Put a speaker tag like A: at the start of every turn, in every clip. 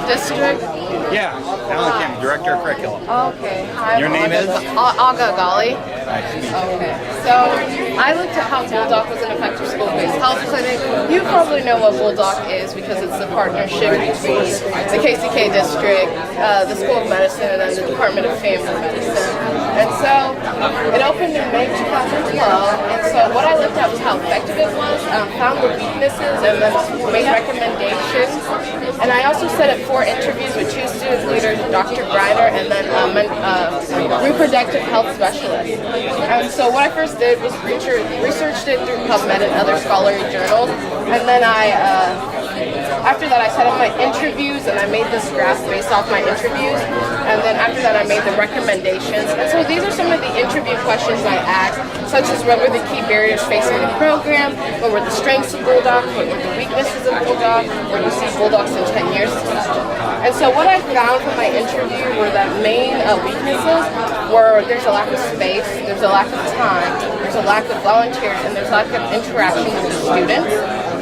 A: District?
B: Yeah, Alan Kim, Director of Curriculum.
A: Okay. Hi,
B: Your name is?
A: Aga Gali.
B: Nice to meet you.
A: Okay. So I looked at how Bulldog was an effective school-based health clinic. You probably know what Bulldog is because it's the partnership between the KCK District, the School of Medicine, and then the Department of Family Medicine. And so it opened in May 2012. And so what I looked at was how effective it was, found the weaknesses, and then made recommendations. And I also set up 4 interviews with 2 student leaders, Dr. Greiner, and then reproductive health specialist. And so what I first did was researched it through PubMed and other scholarly journals. And then after that I set up my interviews and I made this graph based off my interviews. And then after that I made the recommendations. And so these are some of the interview questions I asked, such as what were the key barriers facing the program, what were the strengths of Bulldog, what were the weaknesses of Bulldog, where do you see Bulldogs in 10 years from now. And so what I found from my interview were that main weaknesses were there's a lack of space, there's a lack of time, there's a lack of volunteers, and there's a lack of interaction with the students.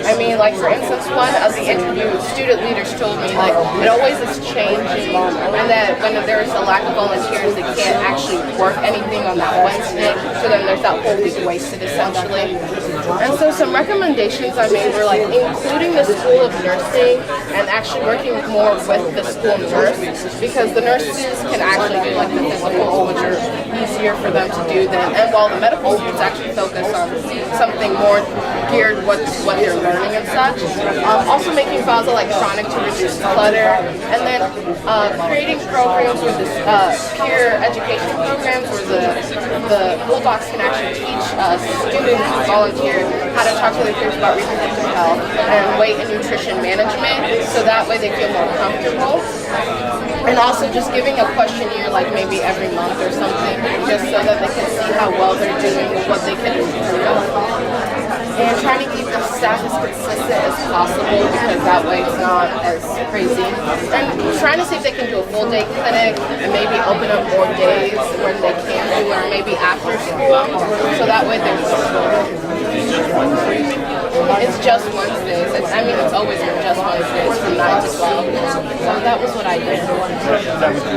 A: I mean, like for instance, one of the interview student leaders told me like it always is changing, and that when there's a lack of volunteers, they can't actually work anything on that Wednesday. So then there's that whole week wasted essentially. And so some recommendations I made were like including the School of Nursing and actually working more with the school nurse, because the nurses can actually do like the physicals, which are easier for them to do than, and while the medical students actually focus on something more geared what they're learning and such. Also making files electronic to reduce clutter, and then creating programs where this peer education programs where the Bulldogs can actually teach students who volunteer how to talk to their peers about reproductive health and weight and nutrition management, so that way they feel more comfortable. And also just giving a questionnaire like maybe every month or something, just so that they can see how well they're doing and what they can improve. And trying to keep the staff as consistent as possible, because that way it's not as crazy. And trying to see if they can do a full day clinic and maybe open up more days where they can do it, or maybe after school, so that way there's it's just Wednesdays. It's always been just Wednesdays from 9 to 12. So that was what I did.